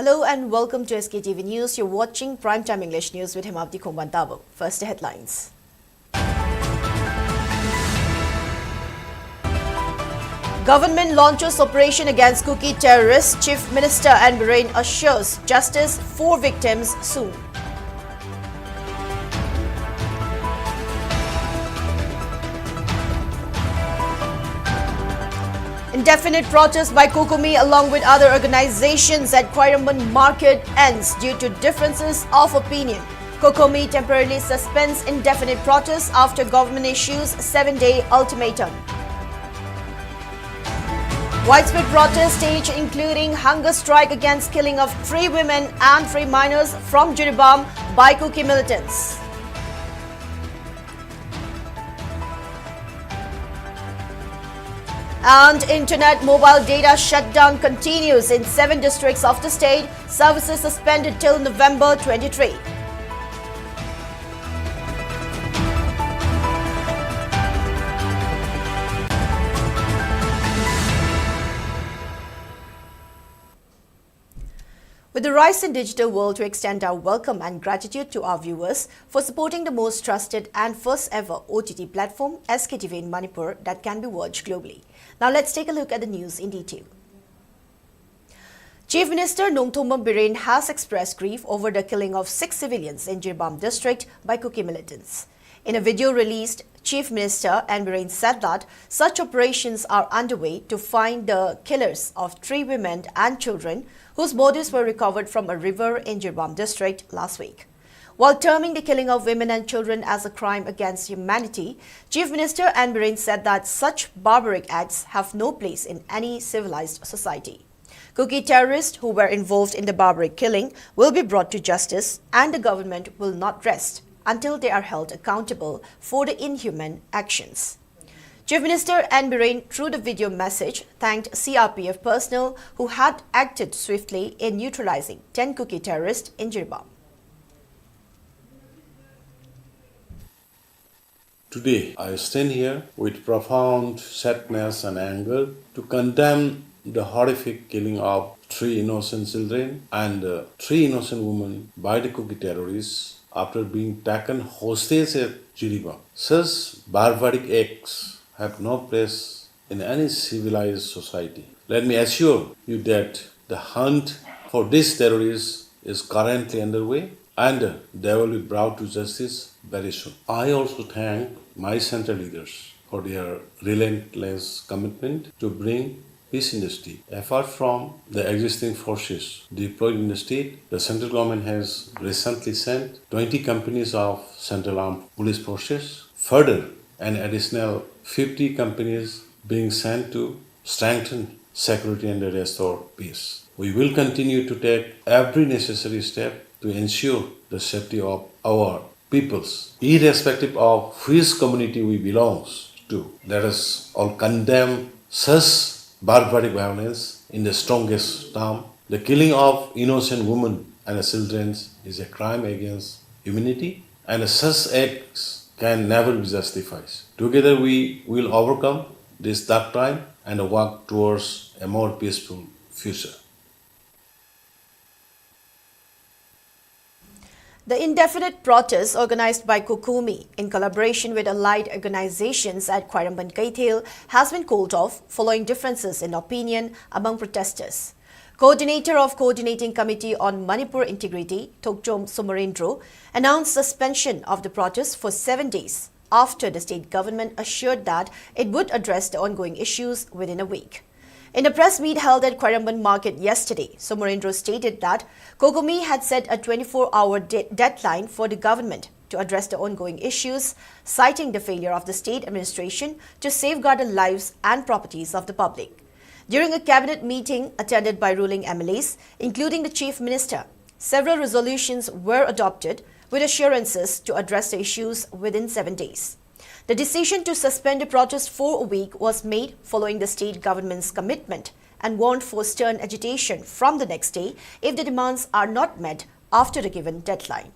Hello and welcome to SKTV News. You're watching Primetime English News with Himavati Kumbantabo. First, the headlines. Government launches operation against Kuki terrorists. Chief Minister and Bahrain assures justice for victims soon. Indefinite protest by Kokumi along with other organizations at Quairamban market ends due to differences of opinion. Kokumi temporarily suspends indefinite protest after government issues 7-day ultimatum. Widespread protest stage including hunger strike against killing of 3 women and 3 minors from Jiribam by Kuki militants. And internet mobile data shutdown continues in 7 districts of the state. Services suspended till November 23. With the rise in digital world, we extend our welcome and gratitude to our viewers for supporting the most trusted and first ever OTT platform, SKTV in Manipur, that can be watched globally. Now let's take a look at the news in detail. Chief Minister Nongthombam Biren has expressed grief over the killing of 6 civilians in Jiribam district by Kuki militants. In a video released, Chief Minister and Biren said that such operations are underway to find the killers of 3 women and children whose bodies were recovered from a river in Jiribam district last week. While terming the killing of women and children as a crime against humanity, Chief Minister and Biren said that such barbaric acts have no place in any civilized society. Kuki terrorists who were involved in the barbaric killing will be brought to justice, and the government will not rest until they are held accountable for the inhuman actions. Chief Minister and Biren, through the video message, thanked CRPF personnel who had acted swiftly in neutralizing 10 Kuki terrorists in Jiribam. Today, I stand here with profound sadness and anger to condemn the horrific killing of 3 innocent children and 3 innocent women by the Kuki terrorists after being taken hostage at Jiribam. Such barbaric acts have no place in any civilized society. Let me assure you that the hunt for these terrorists is currently underway and they will be brought to justice very soon. I also thank my central leaders for their relentless commitment to bring peace in the state. Apart from the existing forces deployed in the state, the central government has recently sent 20 companies of Central Armed Police Forces. Further, an additional 50 companies being sent to strengthen security and restore peace. We will continue to take every necessary step to ensure the safety of our peoples, irrespective of which community we belong to. Let us all condemn such barbaric violence in the strongest term. The killing of innocent women and children is a crime against humanity, and such acts can never be justified. Together we will overcome this dark time and work towards a more peaceful future. The indefinite protest organized by Kokumi in collaboration with allied organizations at Quairamban Kaithil has been called off following differences in opinion among protesters. Coordinator of Coordinating Committee on Manipur Integrity, Tokchom Somarendro, announced suspension of the protest for 7 days after the state government assured that it would address the ongoing issues within a week. In a press meet held at Quairamban Market yesterday, Somarendro stated that Kokumi had set a 24-hour deadline for the government to address the ongoing issues, citing the failure of the state administration to safeguard the lives and properties of the public. During a cabinet meeting attended by ruling MLAs, including the Chief Minister, several resolutions were adopted with assurances to address the issues within 7 days. The decision to suspend the protest for a week was made following the state government's commitment and warned for stern agitation from the next day if the demands are not met after the given deadline.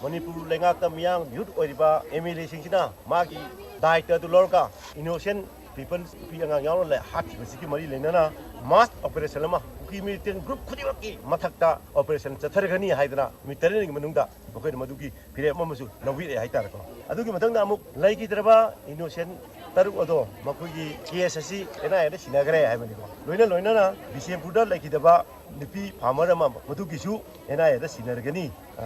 Manipur lenga kamyang youth oriba MLA singsina magi daita to lorka innocent people piangang yaw le hat basiki mari lenana mass operation lama kuki militant group khudimaki mathakta operation chathargani haidana military ni manungda bakoi madugi pire amasu lawi re haitar ko adugi matangda amuk laigi draba innocent taruk odo makogi case asi ena ena sinagare haibani ko loina na bcm purda laigi daba nipi farmer ama madugi su ena ena sinargani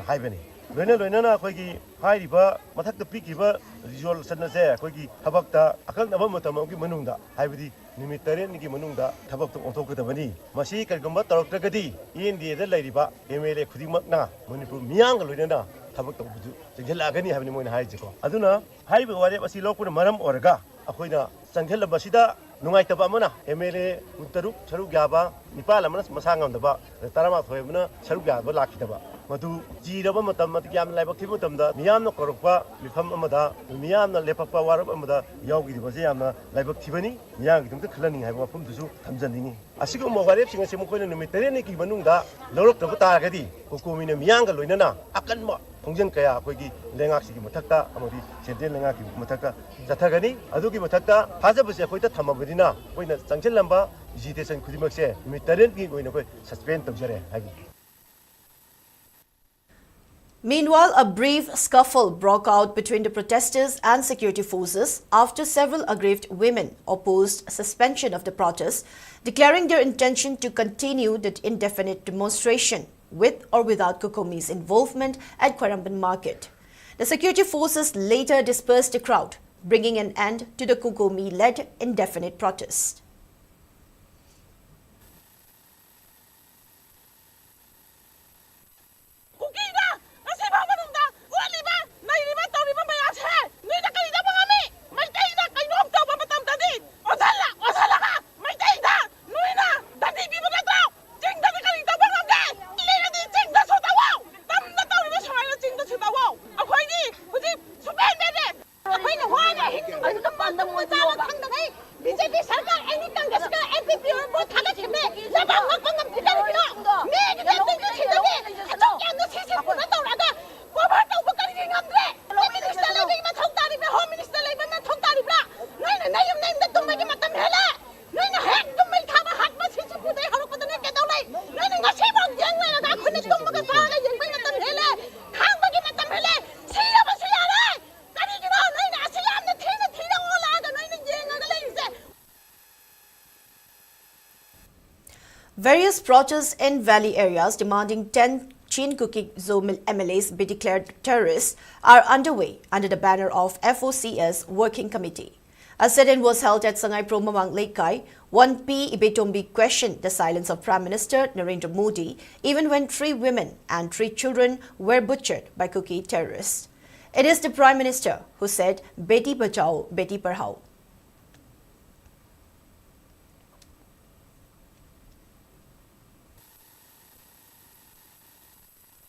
haibani loina na akogi hairiba mathakta pikiba resolution na se akogi thabakta akal naba matam gi manungda haibadi military ni gi manungda thabak to onthokadabani masi kalgamba taroktragadi india da lairiba mla khudimakna manipur miyang loina thabak to buju jenghelagani habni moina haijiko aduna haiba ware basi lokuna maram orga akoina sanghel basida nungai taba amana mla utaruk saruk yaba nipal amana masangam daba tarama thoyabna saruk yaba lakhidaba madu jiraba matam mat yam laibak thibu tamda miyamna korokpa mifam amada miyamna lepapa warab amada yawgi dibase yamna laibak thibani miyang gidum khlani haiba mafum dusu thamjaningi asigo mogarep singa semu koina numitare ni ki manungda lorok tabu taragadi hukumina miyang loinana akanma thongjang kaya akogi lengak sigi mathakta amodi sentral lengak ki mathakta jathagani adugi mathakta hajabase akoita thamabadina koina changchel lamba agitation khudimakse numitare ki koina koi suspend tawjare hagi. Meanwhile, a brief scuffle broke out between the protesters and security forces after several aggrieved women opposed suspension of the protest, declaring their intention to continue the indefinite demonstration with or without Kukumi's involvement at Kwaramban market. The security forces later dispersed the crowd, bringing an end to the Kukumi-led indefinite protest. Various protests in valley areas demanding 10 Chin-Kuki Zone MLAs be declared terrorists are underway under the banner of FOCS Working Committee. A sit-in was held at Sangai Promamang Lekai. 1P Ibetombi questioned the silence of Prime Minister Narendra Modi even when 3 women and 3 children were butchered by Kuki terrorists. It is the Prime Minister who said, Beti Bachao, Beti Padhao.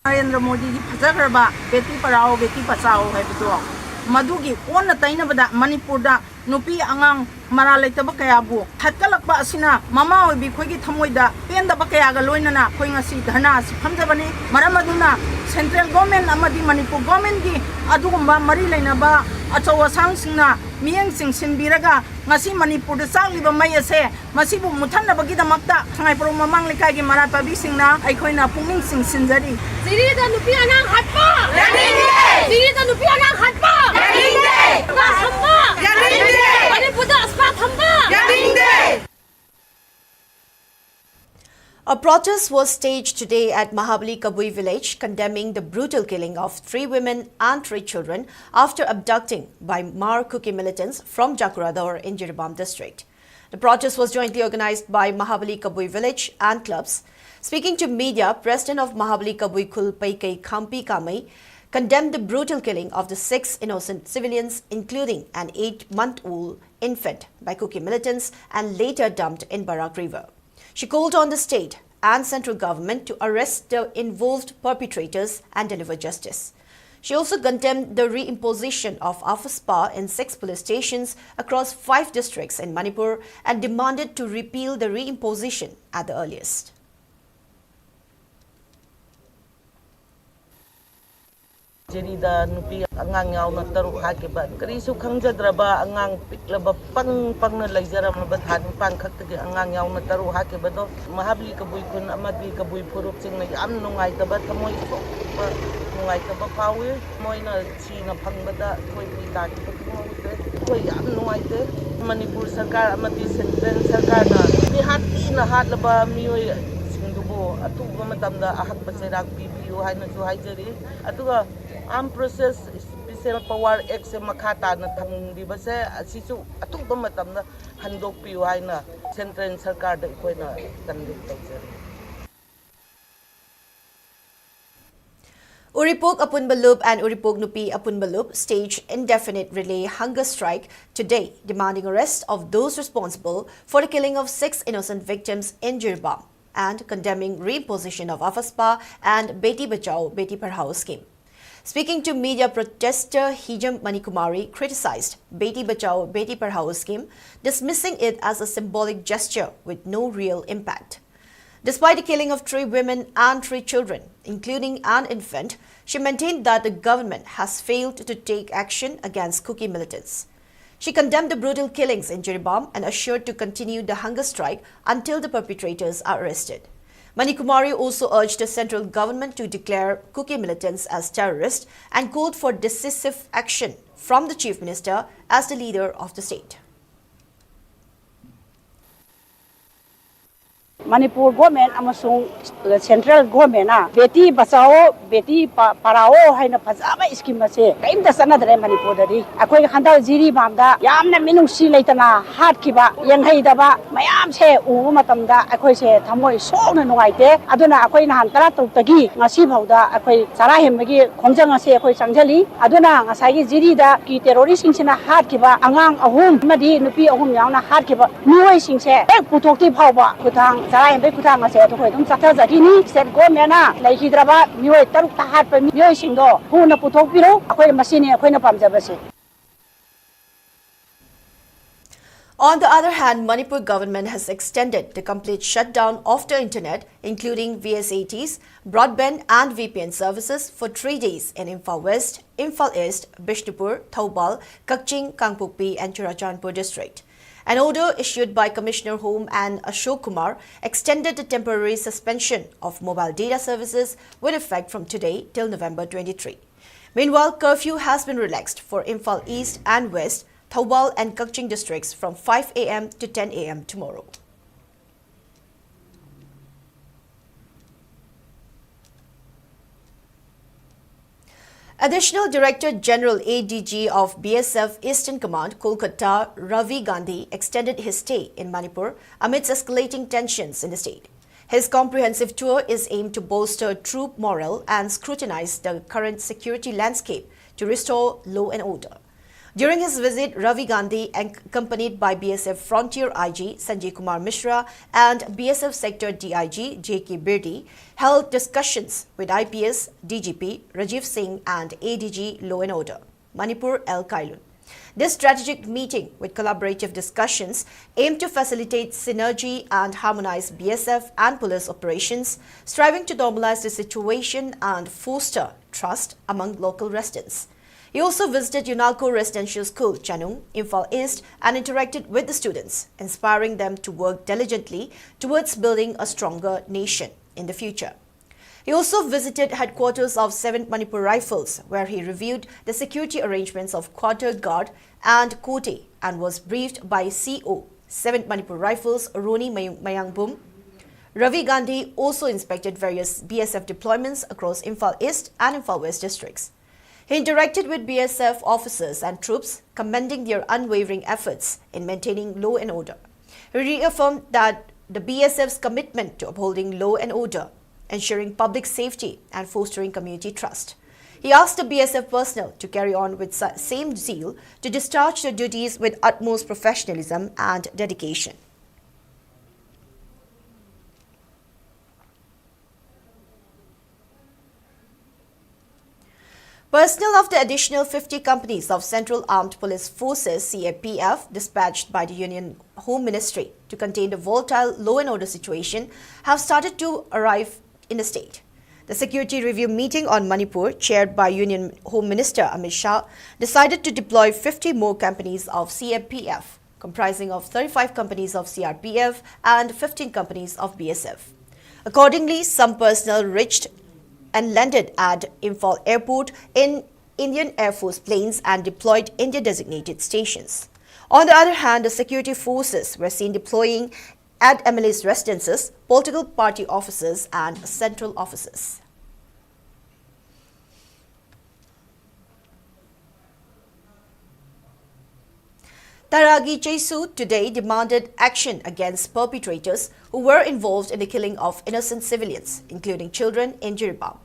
Narendra Modi ji phajagraba beti parao beti bachao haibdo madugi onna tainabada Manipur da nupi angang mara leitaba kaya bu thakalakba asina mama obi khoigi thamoida pendaba kaya ga loinana khoi ngasi dharna si phamjabani maramaduna central government amadi Manipur government gi adugumba mari leinaba achawa sangsingna miyeng sing sinbiraga ngasi Manipur da sangliba mai ase masibu muthanabagi damakta thangai pro mamang lekai gi mara pabi singna aikhoina pungning sing sinjari Siri da nupi anang hatpa yaninde Siri da nupi anang hatpa yaninde ba thamba yaninde Manipur da aspa thamba yaninde. A protest was staged today at Mahabali Kabui village condemning the brutal killing of 3 women and 3 children after abducting by Mar Kuki militants from Jakurador in Jiribam district. The protest was jointly organized by Mahabali Kabui village and clubs. Speaking to media, President of Mahabali Kabui Kulpaikai Kampi Kamai condemned the brutal killing of the 6 innocent civilians, including an 8-month-old infant, by Kuki militants and later dumped in Barak River. She called on the state and central government to arrest the involved perpetrators and deliver justice. She also condemned the reimposition of AFSPA in 6 police stations across 5 districts in Manipur and demanded to repeal the reimposition at the earliest. Jerida nupi angang yaw na taruk hakiban. Karisu khangjadraba angang piklaba pang na laizara mabathan pang khaktagi angang yaw na taruk hakibado mahabli kabui kun amadli kabui purup sing na yam nungai taba tamoy so nungai taba pawi moy na china phangbada koi pita ki patumote koi yam nungai te Manipur sarkar amati central sarkar na ni hati na hatlaba miyoy singdubo atuba matamda ahak paserak bibiyo hay na su haijari atuga armed process special power act se makhata na thamdi base asisu atuba matamna handok piu haina central sarkar da koina kandik tawjari Uripok Apunbalub and Uripok Nupi Apunbalub staged indefinite relay hunger strike today, demanding arrest of those responsible for the killing of 6 innocent victims in Jirbam and condemning reimposition of AFASPA and Beti Bachao, Beti Padhao scheme. Speaking to media, protester Hijam Manikumari criticized Beti Bachao, Beti Padhao scheme, dismissing it as a symbolic gesture with no real impact. Despite the killing of 3 women and 3 children, including an infant, she maintained that the government has failed to take action against Kuki militants. She condemned the brutal killings in Jiribam and assured to continue the hunger strike until the perpetrators are arrested. Manikumari also urged the central government to declare Kuki militants as terrorists and called for decisive action from the Chief Minister as the leader of the state. Manipur government amasung central government na beti bachao beti parao haina phajaba scheme ase kaimda sanadre Manipur dari akoi handal jiri bamda yamna minungsi leitana hat kiba yanghai daba mayam se u matamda akoi se thamoi sokna nuaite aduna akoi na hantara tagi ngasi bhauda akoi sara hemgi khongjang ase akoi changjali aduna ngasai gi jiri da ki terrorist singchina hat kiba angang ahum madi nupi ahum yauna hat kiba nuoi singse ek puthokti phawba kuthang Sarai hembe kutang ase to khoi dum chakha jagini sen go mena laihidraba mioi taruk ta hat pa mioi singdo huna puthok piro akoi masini akoi na pamjaba se. On the other hand, Manipur government has extended the complete shutdown of the internet, including VSATs, broadband and VPN services for 3 days in Imphal West, Imphal East, Bishnupur, Thoubal, Kakching, Kangpokpi and Churachandpur district. An order issued by Commissioner Home and Ashok Kumar extended the temporary suspension of mobile data services with effect from today till November 23. Meanwhile, curfew has been relaxed for Imphal East and West, Thoubal and Kakching districts from 5 a.m. to 10 a.m. tomorrow. Additional Director General ADG of BSF Eastern Command, Kolkata, Ravi Gandhi, extended his stay in Manipur amidst escalating tensions in the state. His comprehensive tour is aimed to bolster troop morale and scrutinize the current security landscape to restore law and order. During his visit, Ravi Gandhi, accompanied by BSF Frontier IG Sanjay Kumar Mishra and BSF Sector DIG J.K. Birdi, held discussions with IPS DGP Rajiv Singh and ADG Law and Order, Manipur L. Kailun. This strategic meeting with collaborative discussions aimed to facilitate synergy and harmonize BSF and police operations, striving to normalize the situation and foster trust among local residents. He also visited Unalko Residential School, Chanung, Imphal East and interacted with the students, inspiring them to work diligently towards building a stronger nation in the future. He also visited headquarters of 7th Manipur Rifles, where he reviewed the security arrangements of Quarter Guard and Kote and was briefed by CO, 7th Manipur Rifles, Roni Mayangbum. Ravi Gandhi also inspected various BSF deployments across Imphal East and Imphal West districts. He interacted with BSF officers and troops, commending their unwavering efforts in maintaining law and order. He reaffirmed that the BSF's commitment to upholding law and order, ensuring public safety and fostering community trust. He asked the BSF personnel to carry on with same zeal to discharge their duties with utmost professionalism and dedication. Personnel of the additional 50 companies of Central Armed Police Forces CAPF dispatched by the Union Home Ministry to contain the volatile law and order situation have started to arrive in the state. The security review meeting on Manipur, chaired by Union Home Minister Amit Shah, decided to deploy 50 more companies of CMPF, comprising of 35 companies of CRPF and 15 companies of BSF. Accordingly, some personnel reached and landed at Imphal airport in Indian Air Force planes and deployed in their designated stations. On the other hand, the security forces were seen deploying at MLA's residences, political party offices and central offices. Taragi Jesu today demanded action against perpetrators who were involved in the killing of innocent civilians, including children, in Jiribam.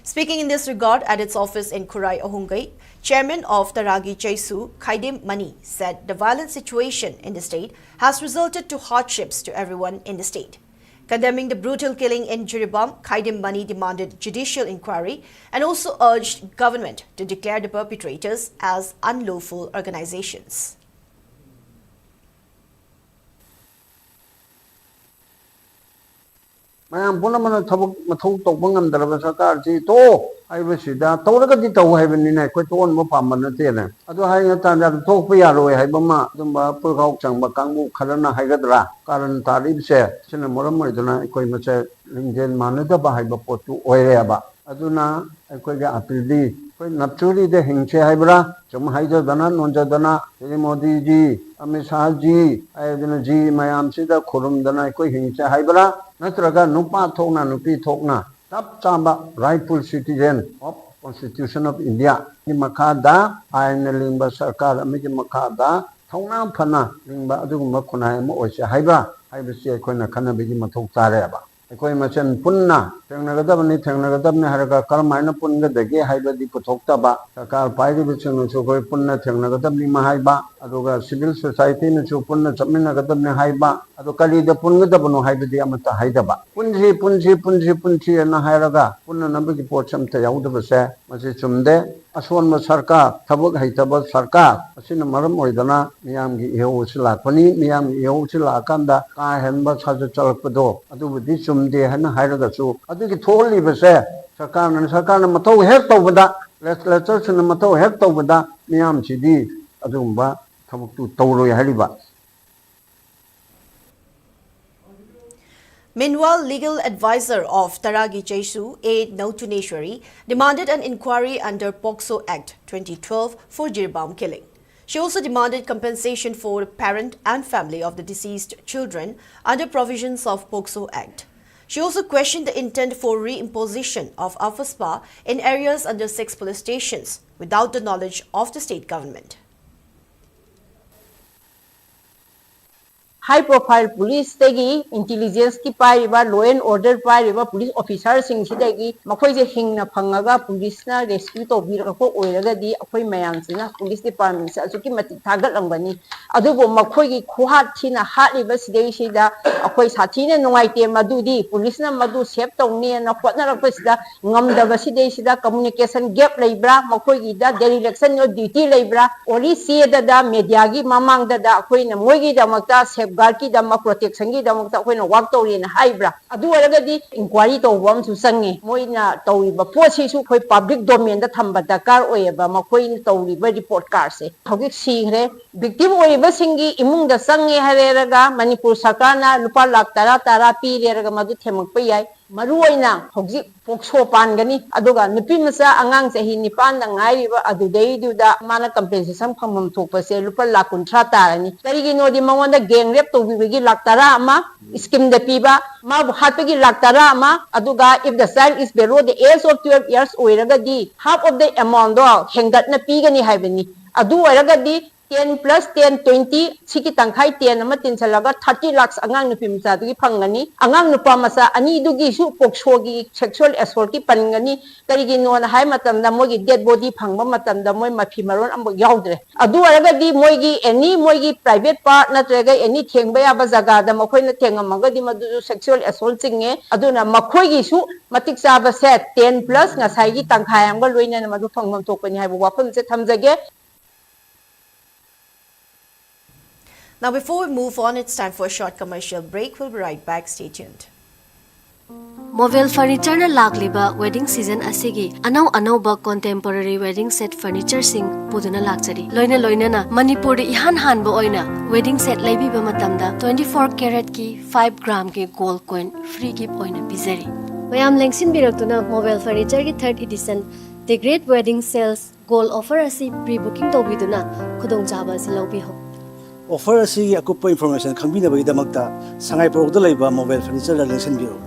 Speaking in this regard at its office in Kurai Ohungai, Chairman of Taragi Jesu, Khaidim Mani, said the violent situation in the state has resulted to hardships to everyone in the state. Condemning the brutal killing in Jiribam, Khaidim Mani demanded judicial inquiry and also urged government to declare the perpetrators as unlawful organizations. mayam punamana thabak mathau tawba ngamdaraba sarkar ji to haibasida tawragadi taw haibani koi ton ma pamana tene adu hainga tanda thokpa yaroi haibama dumba purkhau changba kangbu kharana haigadra karan tarib se sina moram moiduna koi mache lingjen manada ba haiba potu oire aba aduna koi ga apildi koi napchuri de hingche haibra chum haija dana nonja dana modi ji Amit Shah ji ayadana ji mayam sida khurum dana koi hingche haibra natraga nupa thokna nupi thokna tap chamba rightful citizen of Constitution of India ni makada aina lingba sarkar amigi makada thongna phana lingba adugumba khunai mo oise haiba haibasi akoina khanabigi mathok tare aba akoi machen punna thengnagadabni haraga karmaina punga dege haibadi puthokta sarkar pairi bichunu chu koi punna thengnagadabni mahaiba aduga civil society nu chu punna chamminagadabni haiba adu kalida pungadabnu haibadi amata haidaba punji na hairaga punna nabigi pocham ta yaudaba se masi chumde asonma sarkar thabak haitaba sarkar asina maram oidana miyamgi iheu silakpani miyamgi iheu silakanda ka henba saja chalakpado adubudi chumde hana hairaga chu adugi tholiba se sarkarna mathau hek tawbada legislature sina mathau hek tawbada miyam chidi adumba thabaktu tawroi hariba. Meanwhile, legal advisor of Taragi Jesu, A. Nautuneshwari, demanded an inquiry under POCSO Act 2012 for Jiribam killing. She also demanded compensation for parent and family of the deceased children under provisions of POCSO Act. She also questioned the intent for reimposition of AFASPA in areas under 6 police stations without the knowledge of the state government. High profile police tegi intelligence ki pariba law and order pariba police officers sing sidagi makhoi je hingna phangaga police na rescue to biraga ko oiraga di akhoi mayam sina police department sa azuki mati thagat langani adubo makhoi gi khuhat thina haliba sidai sida akhoi sathina nungaite madudi police na madu save tawni na khotna rakpa sida ngamdaba sidai sida communication gap leibra makhoi gi da dereliction no duty leibra ori sieda da media gi mamang da akhoi na moi gi da makta Garki dama protection gi dama ta koina work tori na haibra adu waragadi inquiry to wam su sangi moina tori ba posi su koi public domain da thamba dakar oyeba makoi tori ba report card se thogi sigre victim oyeba singi imung da sangi hareraga Manipur sarkana lupa lakh tara pi reraga madu themak pa yai maru oina thogi pokso pan gani aduga nupi masa angang sahi nipan da ngai ba adu dei du da mana compensation phamam thokpa se lupa lakh 13 tarani tarigi no di mangonda gang rep to bigi lakh tara ama scheme da piba ma hatpagi lakh tara ama aduga if the child is below the age of 12 years oiraga di half of the amount do hengat na pigani haibani adu oiraga di 10 plus 10 20 siki tangkhai 10 ama tinsalaga 30 lakhs angang nupi masa dugi phangani angang nupa masa ani dugi su pokso gi sexual assault ki pangani karigi non hai matam da mogi dead body phangba matam da moi mafi maron ambo yaudre adu araga di moigi any moigi private part na trega any thengba ya ba jaga da makoi na thengamaga di madu sexual assault singe aduna makoi gi su matik sa ba set 10 plus ngasai gi tangkhai amga loina na madu phangmam tokpani hai bu wafam se thamjage. Now, before we move on, it's time for a short commercial break. We'll be right back. Stay tuned. Mobile furniture na lagliba wedding season asigi anau ba contemporary wedding set furniture sing puduna lakchari loina na Manipur ihan han ba oina wedding set laibi ba matamda 24 karat ki 5 gram ki gold coin free gift oina bizari mayam lengsin biraktuna mobile furniture ki 3rd edition the great wedding sales gold offer asi pre-booking tobiduna khudong chaba si lobi ho offer asi akupa information khambina ba idamakta sangai product laiba mobile furniture la lengsin biro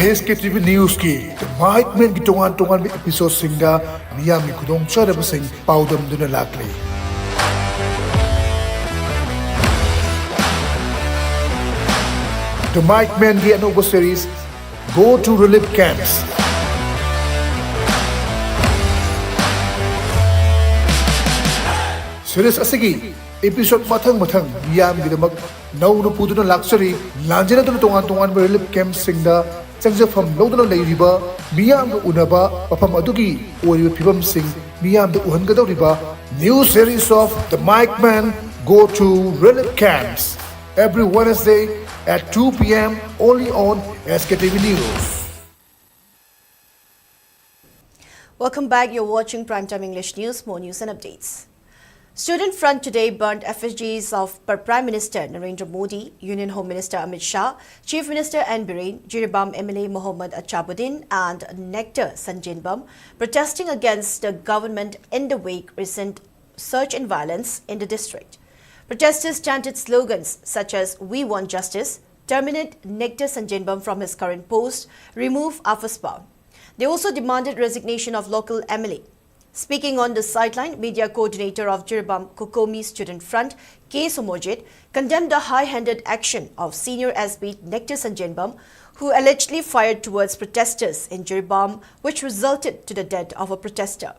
Sktv's News की mic में की टोंगान में episode सिंगा मिया में खुदों चरब सिंग पाउडम दुने लाकले The Mike Man की अनोखो series Go to Relief Camps series असगी episode mathang मिया में की दमक नौ पुदुना लाक्चरी लांजना दुने टोंगान में relief camps सिंगा From Lodon River, Miam Unaba, Papamadugi, or Pibam Sing, Miam the Uhangado River, new series of The Mike Man Go to Relief Camps every Wednesday at 2 p.m. only on Sktv's News. Welcome back. You're watching Primetime English News. More news and updates. Student Front today burnt effigies of Prime Minister Narendra Modi, Union Home Minister Amit Shah, Chief Minister N. Biren, Jiribam MLA Mohammad Achabuddin and Nectar Sanjinbam, protesting against the government in the wake recent surge in violence in the district. Protesters chanted slogans such as "We want justice," terminate Nectar Sanjinbam from his current post, remove Afaspa. They also demanded resignation of local MLA. Speaking on the sideline, media coordinator of Jiribam Kokomi Student Front, K. Somojit, condemned the high-handed action of senior SB Nectar Sanjinbam, who allegedly fired towards protesters in Jiribam, which resulted to the death of a protester.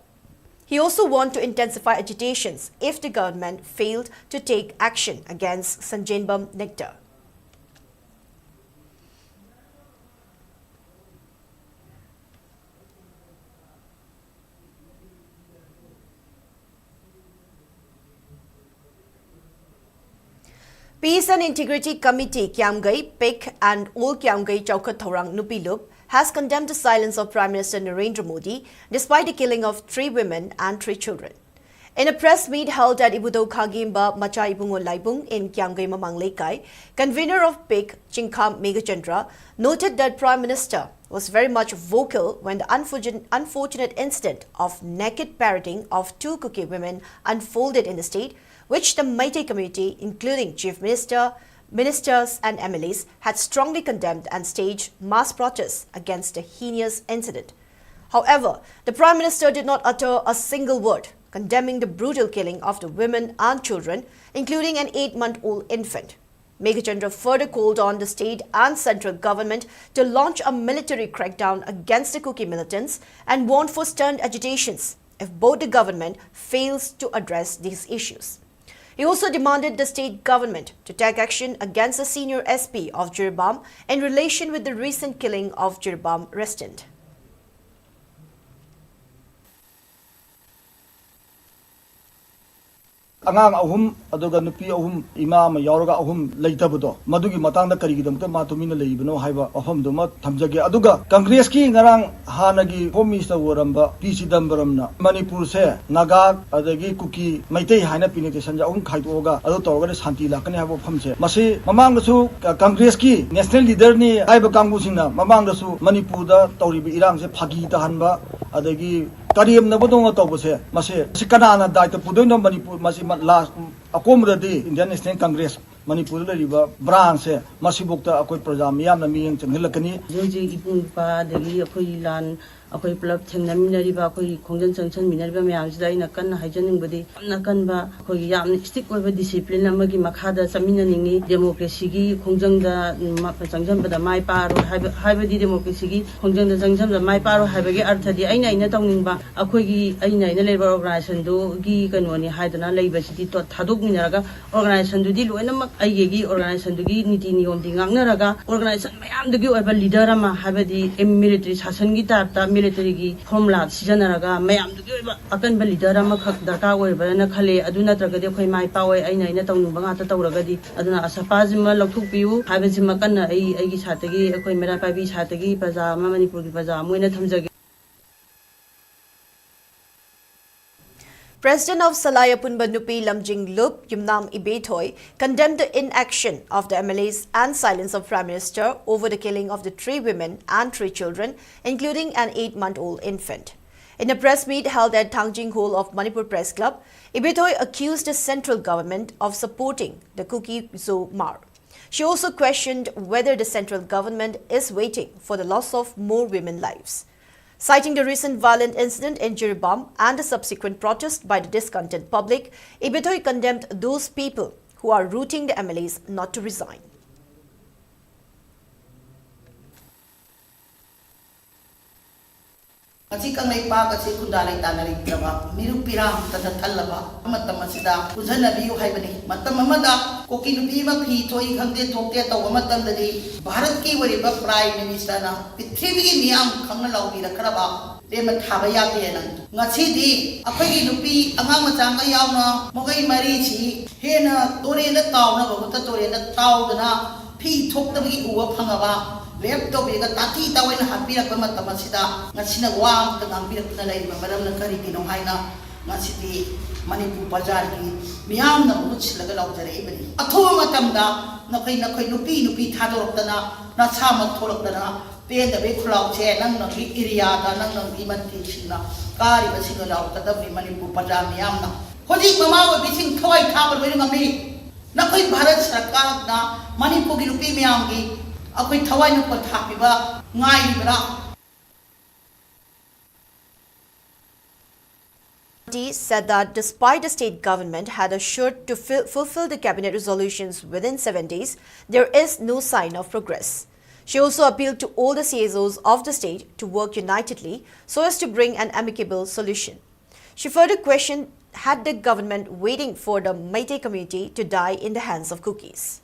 He also warned to intensify agitations if the government failed to take action against Sanjinbam Nectar. Peace and Integrity Committee Kiamgai, PIC and All Kiamgai Chaukat Thorang Nupilup has condemned the silence of Prime Minister Narendra Modi despite the killing of 3 women and 3 children. In a press meet held at Ibudo Khagimba Macha Ibungo Laibung in Kiamgai Mamang Lekai, convener of PIC Chinkam Megachandra noted that Prime Minister was very much vocal when the unfortunate incident of naked parading of 2 Kuki women unfolded in the state, which the Meitei community, including Chief Minister, ministers and MLAs, had strongly condemned and staged mass protests against the heinous incident. However, the Prime Minister did not utter a single word condemning the brutal killing of the women and children, including an 8-month-old infant. Megachandra further called on the state and central government to launch a military crackdown against the Kuki militants and warned for stern agitations if both the government fails to address these issues. He also demanded the state government to take action against the senior SP of Jiribam in relation with the recent killing of Jiribam resident. Angang ahum aduga nupi ahum imam yauraga ahum leitabdo madugi matangda karigidamta matumina leibno haiba ahum duma thamjage aduga congress ki ngarang hanagi home minister waramba PC Dambaramna Manipur se naga adagi kuki maitai haina pinitation ja ahum khaidoga adu torga shanti lakani haiba phamse masi mamang su congress ki national leader ni haiba kangbu singna mamang su Manipur da tawribi irang se phagi ta hanba adagi Kariyam na bodong ato po siya, masi kanana dahil po doon ng Manipur, masi last akomodati Indian National Congress, Manipur na riba branch siya, masi bukta ako'y projamiyam na miyang changhilakani. Joji ipung pa dali ako'y ilan, ako'y plap tengnamin na riba ako'y kongjan sangchan minariba mayang sila inakan na haijaning badi, nakan ba ako'y yam stick with discipline na magi makada sa minaningi demokrasi gi kongjang da sangjam bada mai paro haiba di demokrasi gi kongjang da sangjam da mai paro haiba gi artha di aina ina tawning ba ako'y gi aina ina labor organization do gi kanwani haidana labor city to thaduk minaraga organization do di loina mak aige gi organization do gi niti niyom di ngangnaraga organization mayam do gi oiba leader ama haiba di military sasan gi ta military formula सिजनरगा मयामदुगी अकनब leader अमखक दरकार ओइबरना खले अदु नत्रगदि खै माइ पावे अइना तौनुबा गाता तौरगदि अदुना असपाजिमा लौथुकपियु हाबजिमा कन्ना अइगी सातगी अखै मेरा पाबी सातगी प्रजा मणिपुरगी प्रजा Moina थमजगे President of Salaya Punba Nupi Lamjing Lup Yumnam Ibethoi condemned the inaction of the MLAs and silence of Prime Minister over the killing of the 3 women and 3 children, including an 8-month-old infant. In a press meet held at Thangjing Hall of Manipur Press Club, Ibethoi accused the central government of supporting the Kuki Zo Mar. She also questioned whether the central government is waiting for the loss of more women's lives. Citing the recent violent incident in Jiribam and the subsequent protest by the discontent public, Ibethoi condemned those people who are rooting the MLAs not to resign. Asi kang may pa kasi kundalay tanari traba miru piram tatatallaba matammasida uzanabi haibani matamamada ko kinubi makhi thoi khangde thokte taw matamdadi bharat ki wariba prime minister na prithvi gi niyam khangna lawbi rakraba lema thaba yate na ngasi di akhoi gi nupi angang macha nga yawna mogai mari chi hena tore na tawna bahuta tore na tawdana phi thoktabi uwa phangaba Laptop ika tati tawin hapirak pa matamasida nga sinagwang tagampirak na lain mamadam na karipinong hayna nga siti Manipur Bajar ki miyam na bunot sila galaw jare ibani athuwa matamda na koy nupi thadorok na na samat thorok na penda be khulaw che nang nang area da nang imanti sina kari ba singalaw kadabri Manipur Bajar miyam na hoji mamawa bising thawai thabal wei ngami na koy Bharat Sarkar na Manipur gi nupi miyam gi ako'y thawai ng paghapiba ngay bra. Said that despite the state government had assured to fulfill the cabinet resolutions within 7 days, there is no sign of progress. She also appealed to all the CSOs of the state to work unitedly so as to bring an amicable solution. She further questioned, had the government waiting for the Meitei community to die in the hands of cookies?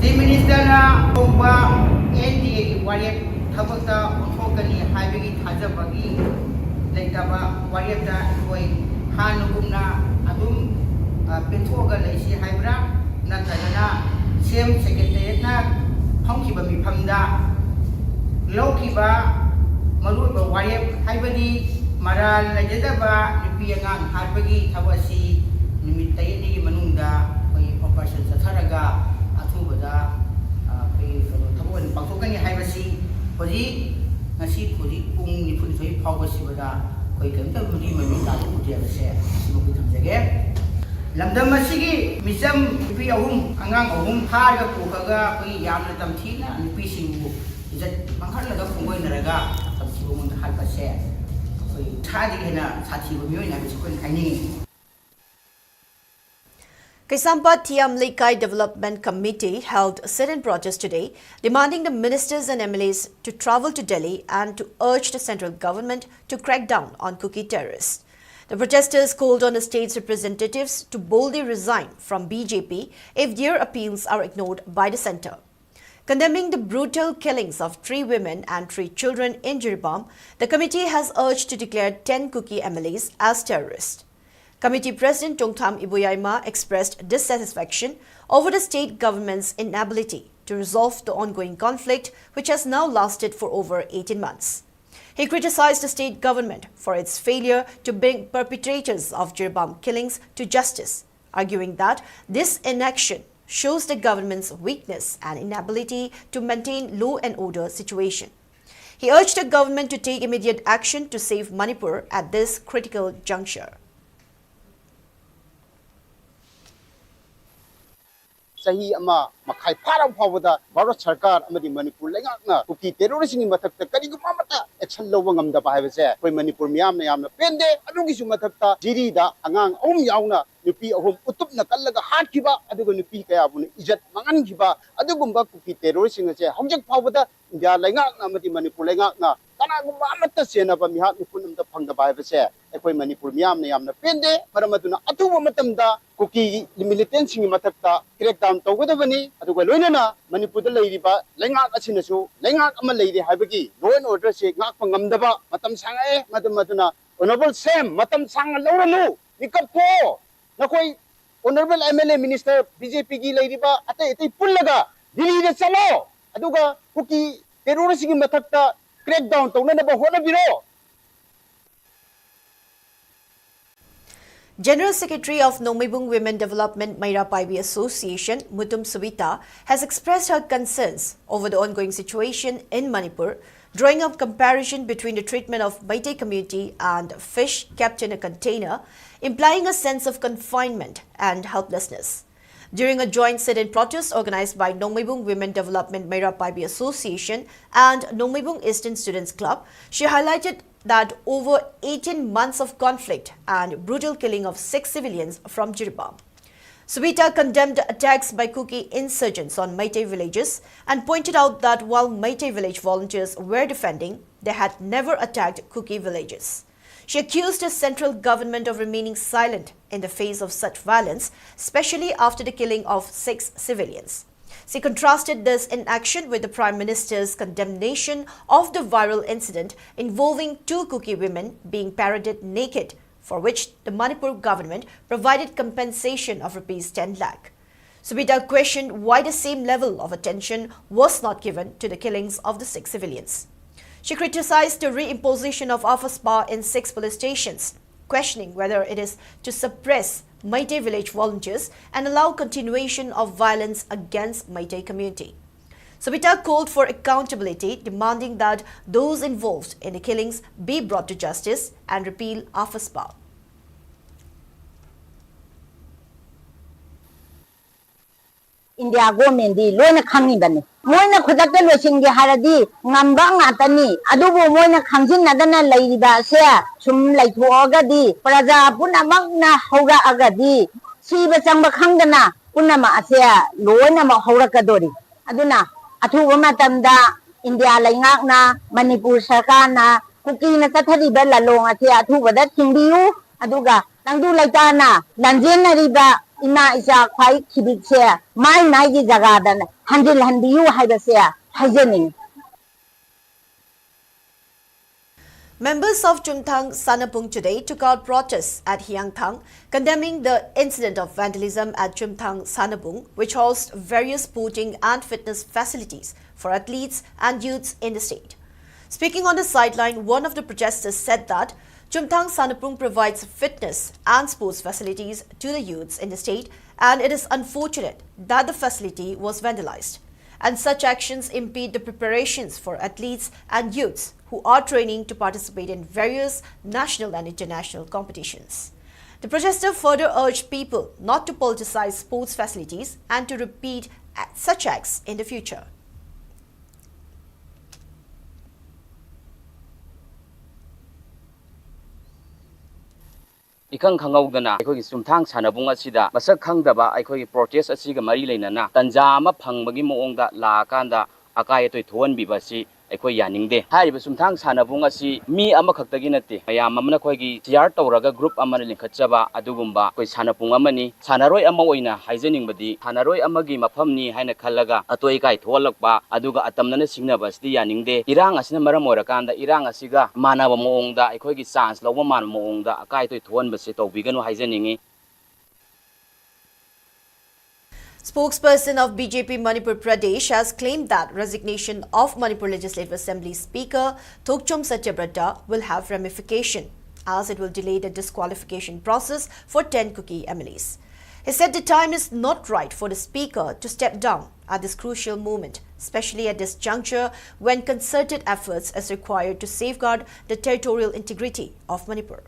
Chief Minister na Oba NDA ki warrior thabakta onthokani haibagi thajabagi leitaba warrior ta koi hanugumna adum penthoga leisi haibra natana sem secretariat na phongkiba mifamda lokhiba maruba warrior haibadi maral lejadaba nupi angang haibagi thabasi numit tayni manungda koi operation satharaga bada pe thabon pangthokani haibasi hoji ngasi phuri pung ni phun thoi phawasi bada koi kamta muni mami ta lu dia se sibu thamjage lamdam asigi misam pi ahum angang ahum har ga pukaga koi yamna tamthina nupi singu ijat panghar laga phungoi naraga tamsibu mun har ka se koi thadi hena sathi bu myoi na bi koi khani Kaisampa Thiam Leikai Development Committee held a sit-in protest today, demanding the ministers and MLAs to travel to Delhi and to urge the central government to crack down on Kuki terrorists. The protesters called on the state's representatives to boldly resign from BJP if their appeals are ignored by the centre. Condemning the brutal killings of 3 women and 3 children in Jiribam, the committee has urged to declare 10 Kuki MLAs as terrorists. Committee President Tongtham Iboyaima expressed dissatisfaction over the state government's inability to resolve the ongoing conflict, which has now lasted for over 18 months. He criticized the state government for its failure to bring perpetrators of Jiribam killings to justice, arguing that this inaction shows the government's weakness and inability to maintain law and order situation. He urged the government to take immediate action to save Manipur at this critical juncture. Sahi ama makai parang phawada Bharat Sarkar amadi Manipur lengakna kuki terrorism ni mathakta kariguma mata action lawang amda ba haibase koi Manipur miyam na yamna pende adugi su mathakta jiri da angang yauna nupi ahum utup na kallaga hat kiba aduga nupi kaya bun ijat mangan kiba adugumba kuki terrorism se hojak phawada India lengakna amadi Manipur lengakna ꯀꯅꯥꯒꯨꯝꯕ ꯑꯃꯠꯇ ꯆꯦꯟꯅꯕ ꯃꯤꯍꯥꯠ ꯃꯤꯄꯨꯟ ꯑꯃꯗ ꯐꯪꯗꯕ ꯍꯥꯏꯕꯁꯦ ꯑꯩꯈꯣꯏ ꯃꯅꯤꯄꯨꯔ ꯃꯤꯌꯥꯝꯅ ꯌꯥꯝꯅ ꯄꯦꯟꯗꯦ ꯃꯔꯝ ꯑꯗꯨꯅ ꯑꯊꯨꯕ ꯃꯇꯝꯗ ꯀꯨꯀꯤ ꯃꯤꯂꯤꯇꯦꯟꯁꯤꯡꯒꯤ ꯃꯊꯛꯇ ꯀ꯭ꯔꯦꯛ ꯗꯥꯎꯟ ꯇꯧꯒꯗꯕꯅꯤ ꯑꯗꯨꯒ ꯂꯣꯏꯅꯅ ꯃꯅꯤꯄꯨꯔꯗ ꯂꯩꯔꯤꯕ ꯂꯩꯉꯥꯛ ꯑꯁꯤꯅꯁꯨ ꯂꯩꯉꯥꯛ ꯑꯃ ꯂꯩꯔꯤ ꯍꯥꯏꯕꯒꯤ ꯂꯣ ꯑꯦꯟ ꯑꯣꯔꯗꯔꯁꯤ ꯉꯥꯛꯄ ꯉꯝꯗꯕ ꯃꯇꯝ ꯁꯥꯡꯉꯛꯑꯦ ꯃꯗꯨꯅ ꯑꯣꯅꯔꯦꯕꯜ ꯁꯦꯝ ꯃꯇꯝ ꯁꯥꯡꯅ ꯂꯧꯔꯅꯨ ꯃꯤꯀꯞ ꯊꯣꯛꯑꯣ ꯅꯈꯣꯏ ꯑꯣꯅꯔꯦꯕꯜ MLA ꯃꯤꯅꯤꯁꯇꯔ BJPꯒꯤ ꯂꯩꯔꯤꯕ ꯑꯇꯩ ꯄꯨꯜꯂꯒ ꯗꯤꯜꯂꯤꯗ ꯆꯠꯂꯣ ꯑꯗꯨꯒ ꯀꯨꯀꯤ ꯇꯦꯔꯣꯔꯤꯁꯠꯀꯤ ꯃꯊꯛꯇ crack down ꯇꯧꯅꯅꯕ ꯍꯣꯠꯅꯕꯤꯔꯣ. General Secretary of Nomibung Women Development Maira Paibi Association, Mutum Subita, has expressed her concerns over the ongoing situation in Manipur, drawing up comparison between the treatment of Meitei community and fish kept in a container, implying a sense of confinement and helplessness. During a joint sit-in protest organized by Nomibung Women Development Maira Paibi Association and Nomibung Eastern Students Club, she highlighted that over 18 months of conflict and brutal killing of 6 civilians from Jiribam. Subita condemned attacks by Kuki insurgents on Meitei villages and pointed out that while Meitei village volunteers were defending, they had never attacked Kuki villages. She accused the central government of remaining silent in the face of such violence, especially after the killing of 6 civilians. She contrasted this inaction with the Prime Minister's condemnation of the viral incident involving 2 Kuki women being paraded naked, for which the Manipur government provided compensation of Rs 10 lakh. Subita questioned why the same level of attention was not given to the killings of the 6 civilians. She criticized the reimposition of AFASPA in 6 police stations, questioning whether it is to suppress Meitei village volunteers and allow continuation of violence against Meitei community. Subita called for accountability, demanding that those involved in the killings be brought to justice and repeal AFASPA. India government di loina khangi bani moina khudakta losingi haradi ngamba ngatani adubu moina khangjin nadana leiba se sum laithoga di praja punamak na hauga agadi siba changba khangdana punama ase loina ma haura kadori aduna athuba matamda India laingak na Manipur sarkar na kuki na tathari ba lalong ase athuba da thingbiu aduga nangdu laitana lanjen riba Ina isa kwai kibitse mai gi jaga dan handil handiyu haibase haijening. Members of Chumthang Sanapung today took out protests at Hyangthang, condemning the incident of vandalism at Chumthang Sanapung, which housed various sporting and fitness facilities for athletes and youths in the state. Speaking on the sideline, one of the protesters said that Chumthang Sanapung provides fitness and sports facilities to the youths in the state, and it is unfortunate that the facility was vandalized. And such actions impede the preparations for athletes and youths who are training to participate in various national and international competitions. The protester further urged people not to politicize sports facilities and to repeat such acts in the future. Ikang khangawdana akhoi Chumthang Sanapung asida masak khangdaba akhoi protest asiga mari leinana tanja ama phangbagi moongda la kanda akai toi thon bibasi akhoi yaningde hariba Chumthang Sanapung asi mi ama khaktagi nate mayam amna khoigi tiar tawraga group amana linkhatchaba adugumba koi Sanapung amani sanaroi ama oina haijaningbadi sanaroi amagi mafamni haina khallaga atoi kai tholakba aduga atamnana singnaba asti yaningde irang asina maram orakanda irang asiga manaba moongda akhoi chance lawba man moongda akai toi thonbase tawbiganu haijaningi. Spokesperson of BJP Manipur Pradesh has claimed that resignation of Manipur Legislative Assembly Speaker Thokchom Satyabrata will have ramification, as it will delay the disqualification process for 10 Kuki MLAs. He said the time is not right for the Speaker to step down at this crucial moment, especially at this juncture when concerted efforts is required to safeguard the territorial integrity of Manipur.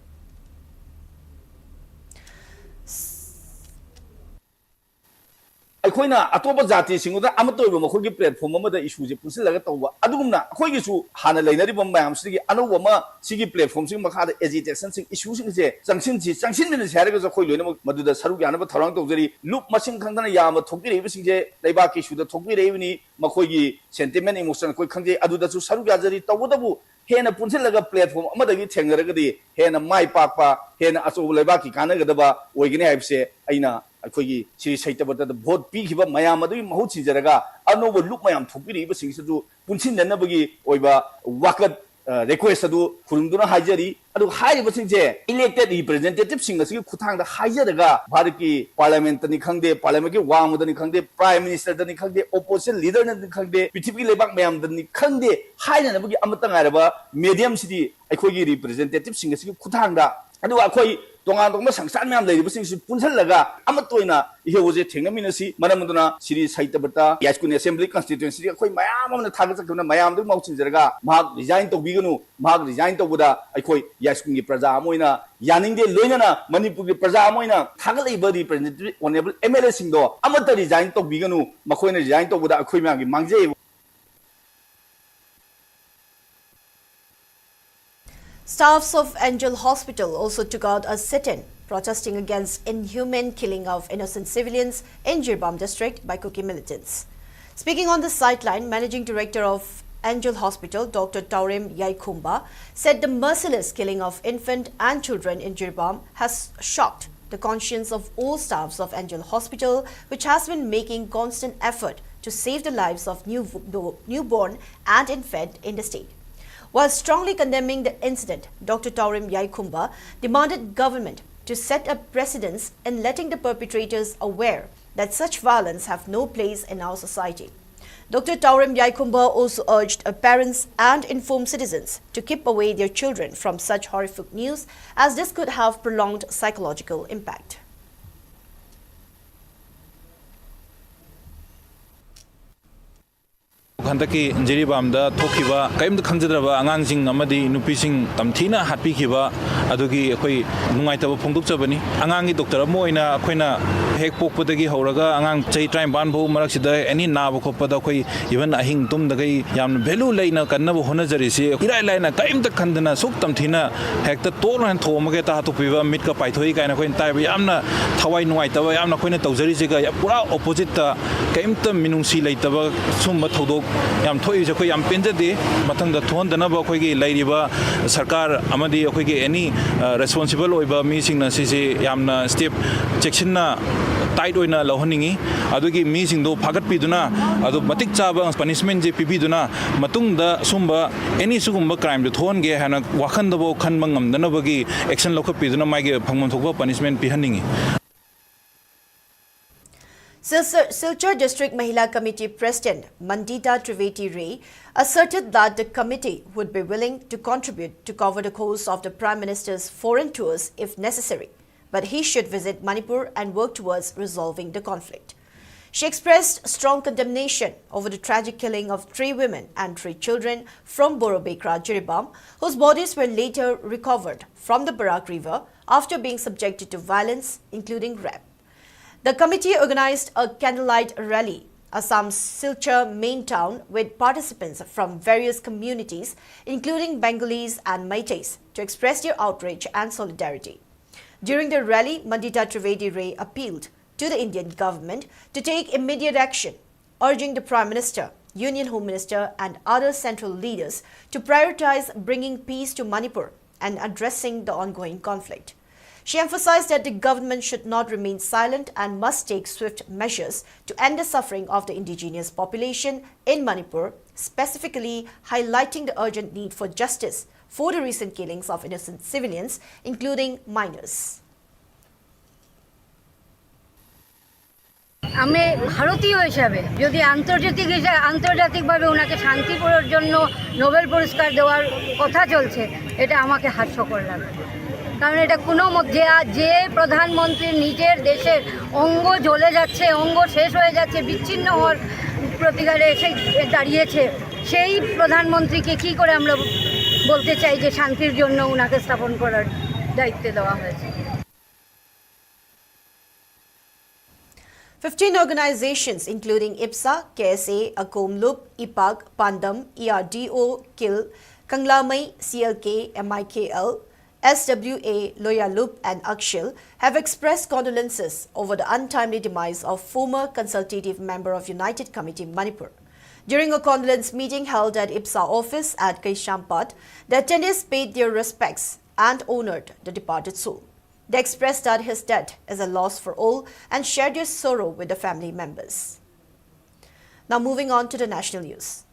Akoina atopa jati singuda amatoiba makhogi platform amada issue je pusilaga tawba adugumna akhoigi su hana leinariba mayam sigi anuba ma sigi platform sing makhada agitation sing issue sing je changsin min saraga jo khoi loina maduda saru yanaba tharang tawjari loop masing khangdana yama thokpi reiba sing je leiba ki su da thokpi reibni makhoigi sentiment emotion koi khangje aduda su saru yajari tawdabu ꯍꯦꯟꯅ ꯄꯨꯟꯁꯤꯜꯂꯒ platform ꯑꯃꯗꯒꯤ ꯊꯦꯡꯅꯔꯒꯗꯤ ꯍꯦꯟꯅ ꯃꯥꯏ ꯄꯥꯛꯄ ꯍꯦꯟꯅ ꯑꯆꯧꯕ ꯂꯩꯕꯥꯛꯀꯤ ꯀꯥꯟꯅꯒꯗꯕ ꯑꯣꯏꯒꯅꯤ ꯍꯥꯏꯕꯁꯦ ꯑꯩꯅ ꯑꯩꯈꯣꯏꯒꯤ ꯁꯤ ꯁꯩꯇꯕꯇꯗ ꯚꯣꯠ ꯄꯤꯈꯤꯕ ꯃꯌꯥꯝ ꯑꯗꯨꯒꯤ ꯃꯍꯨꯠ ꯁꯤꯟꯖꯔꯒ ꯑꯅꯧꯕ ꯂꯨꯞ ꯃꯌꯥꯝ ꯊꯣꯛꯄꯤꯔꯤꯕꯁꯤꯡꯁꯤꯁꯨ ꯄꯨꯟꯁꯤꯟꯅꯅꯕꯒꯤ ꯑꯣꯏꯕ ꯋꯥꯀꯠ request adu khurungduna hajari adu hairiba singse elected representative sing asigi khuthang da hajaraga bharat ki parliament ni khangde parliament ki wang da ni khangde prime minister da ni khangde opposition leader na ni khangde pithibhi lebak mayam da ni khangde haina na bugi amata ngaraba medium sidi akhoi gi representative sing asigi khuthang da adu akhoi tongan tong sangsan mayam leiriba sing si punsallaga amatoina ihewje thengaminasi maramuduna siri saitabata yaskun assembly constituency akhoi mayam amna thagachakna mayam du mauchinjaraga mahak resign to biganu mahak resign to buda akhoi yaskun gi praja amoina yaningde loinana manipur gi praja amoina thagalaiba representative honorable mla singdo amata resign to biganu makhoina resign to buda akhoi mayam gi mangje. Staffs of Angel Hospital also took out a sit-in protesting against inhumane killing of innocent civilians in Jirbam district by Kuki militants. Speaking on the sideline, Managing Director of Angel Hospital, Dr. Taurem Yaikumba, said the merciless killing of infant and children in Jirbam has shocked the conscience of all staffs of Angel Hospital, which has been making constant effort to save the lives of newborn and infant in the state. While strongly condemning the incident, Dr. Taurem Yaikumba demanded government to set a precedence in letting the perpetrators aware that such violence have no place in our society. Dr. Taurem Yaikumba also urged parents and informed citizens to keep away their children from such horrific news, as this could have prolonged psychological impact. Hantaki Jiribamda Tokiba, Kaim the Kanjadrava, Angansing, Amadi, Nupising, Tamtina, Hapikiba, Adugi, Numaitaba Pungdukabani, Angangi Doctor Moina, Quena, Hekpo Putagi Horaga, Angang, Chay Tram Banbo, Maraxida, any Navakopadakoi, even Ahing Tum the Gay, Yam Belu Lena, Kanava Honazarisi, Iralina, Kaim the Kandana, Suktamtina, Hector Tor and Tomageta Tupiva, Mitka Paitoika, and Queen Tayamna, Tawai Nuaitava, Yamna Quena Tozariziga, Pura opposite, Kaim the Minusi Laitava, Summa Todok. Yam toy is a quay ampended, Matang the Ton, the Nabakogi, Lady Sarkar, Amadi, Okogi, any responsible over missing Sisi, Yamna, Step, Chechina, Taidoina, Lohoningi, Adugi, missing do Pagat Piduna, Adu Matik Chaba, punishment Pipiduna, Matung the Sumba, any Sugumba crime, the Tonge, Hana, Wakandabo, Kanmangam, the Nabagi, action local Piduna, Magi, Pamontoba, punishment Pihaningi. Silchar District Mahila Committee President Mandita Trivedi Ray asserted that the committee would be willing to contribute to cover the cost of the Prime Minister's foreign tours if necessary, but he should visit Manipur and work towards resolving the conflict. She expressed strong condemnation over the tragic killing of 3 women and 3 children from Borobekra, Jiribam, whose bodies were later recovered from the Barak River after being subjected to violence, including rape. The committee organized a candlelight rally, Assam's Silchar main town, with participants from various communities, including Bengalis and Meiteis, to express their outrage and solidarity. During the rally, Mandita Trivedi Ray appealed to the Indian government to take immediate action, urging the Prime Minister, Union Home Minister and other central leaders to prioritize bringing peace to Manipur and addressing the ongoing conflict. She emphasized that the government should not remain silent and must take swift measures to end the suffering of the indigenous population in Manipur, specifically highlighting the urgent need for justice for the recent killings of innocent civilians, including minors. আমি ভারতীয় হিসাবে যদি আন্তর্জাতিকভাবে ওনাকে শান্তি করার জন্য Nobel পুরস্কার দেওয়ার কথা চলছে, এটা আমাকে হাস্যকর লাগে। কারণ এটা কোনো মধ্যে যে প্রধানমন্ত্রী নিজের দেশের অঙ্গ জ্বলে যাচ্ছে, অঙ্গ শেষ হয়ে যাচ্ছে, বিচ্ছিন্ন হওয়ার প্রতিকারে এসে দাঁড়িয়েছে, সেই প্রধানমন্ত্রীকে কি করে আমরা বলতে চাই যে শান্তির জন্য ওনাকে স্থাপন করার দায়িত্ব দেওয়া হয়েছে। 15 organizations including IPSA, KSA, Akomlup, IPAG, Pandam, ERDO, KIL, Kanglamai, CLK, MIKL, SWA, Loyalup and Akshil have expressed condolences over the untimely demise of former consultative member of United Committee Manipur. During a condolence meeting held at Imphal office at Kaishampat, the attendees paid their respects and honored the departed soul. They expressed that his death is a loss for all and shared their sorrow with the family members. Now moving on to the national news.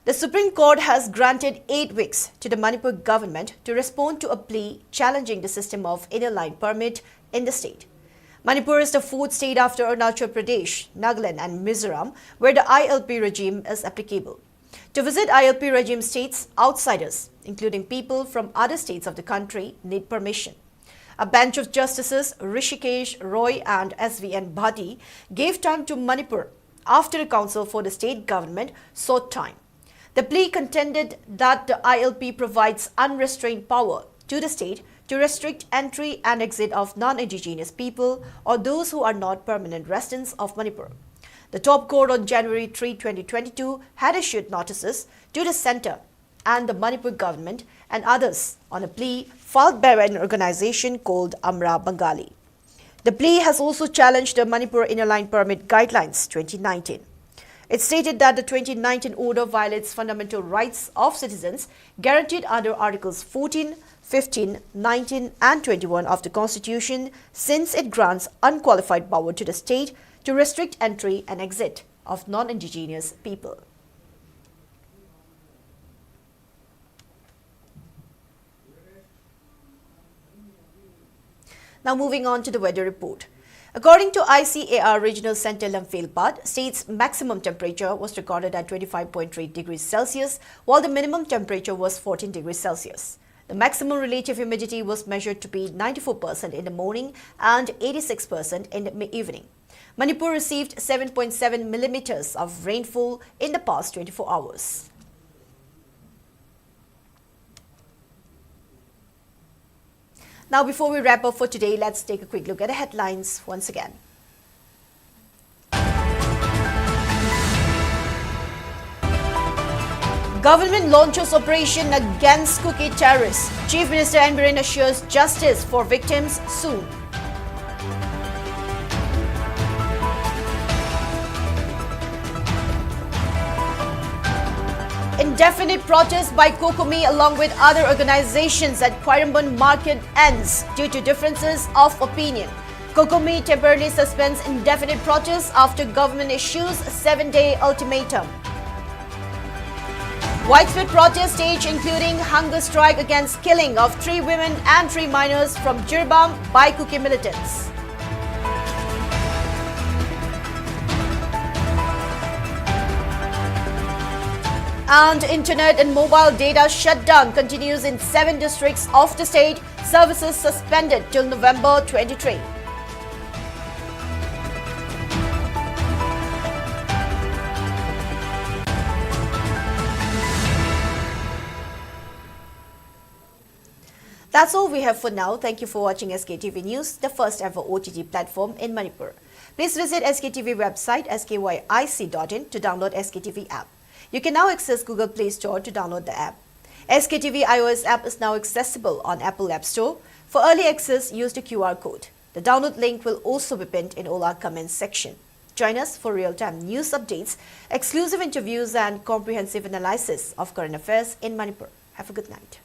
The Supreme Court has granted 8 weeks to the Manipur government to respond to a plea challenging the system of inner line permit in the state. Manipur is the 4th state after Arunachal Pradesh, Nagaland and Mizoram where the ILP regime is applicable. To visit ILP regime states, outsiders, including people from other states of the country, need permission. A bench of justices Rishikesh, Roy and SVN Bhatti gave time to Manipur after a council for the state government sought time. The plea contended that the ILP provides unrestrained power to the state to restrict entry and exit of non-indigenous people or those who are not permanent residents of Manipur. The top court on January 3, 2022 had issued notices to the centre and the Manipur government and others on a plea filed by an organisation called Amra Bengali. The plea has also challenged the Manipur Inner Line Permit Guidelines 2019. It stated that the 2019 order violates fundamental rights of citizens guaranteed under Articles 14, 15, 19 and 21 of the Constitution since it grants unqualified power to the state to restrict entry and exit of non-indigenous people. Now moving on to the weather report. According to ICAR Regional Center Imphal, state's maximum temperature was recorded at 25.3 degrees Celsius, while the minimum temperature was 14 degrees Celsius. The maximum relative humidity was measured to be 94% in the morning and 86% in the evening. Manipur received 7.7 millimeters of rainfall in the past 24 hours. Now, before we wrap up for today, let's take a quick look at the headlines once again. Government launches operation against cookie terrorists. Chief Minister N. Biren assures justice for victims soon. Indefinite protest by Kokomi along with other organizations at Khwairambon market ends due to differences of opinion. Kokomi temporarily suspends indefinite protest after government issues a 7-day ultimatum. Widespread protest stage including hunger strike against killing of 3 women and 3 minors from Jirbam by Kuki militants. And internet and mobile data shutdown continues in 7 districts of the state. Services suspended till November 23. That's all we have for now. Thank you for watching SKTV News, the first ever OTT platform in Manipur. Please visit SKTV website skyic.in to download SKTV app. You can now access Google Play Store to download the app. SKTV iOS app is now accessible on Apple App Store. For early access, use the QR code. The download link will also be pinned in all our comments section. Join us for real-time news updates, exclusive interviews and comprehensive analysis of current affairs in Manipur. Have a good night.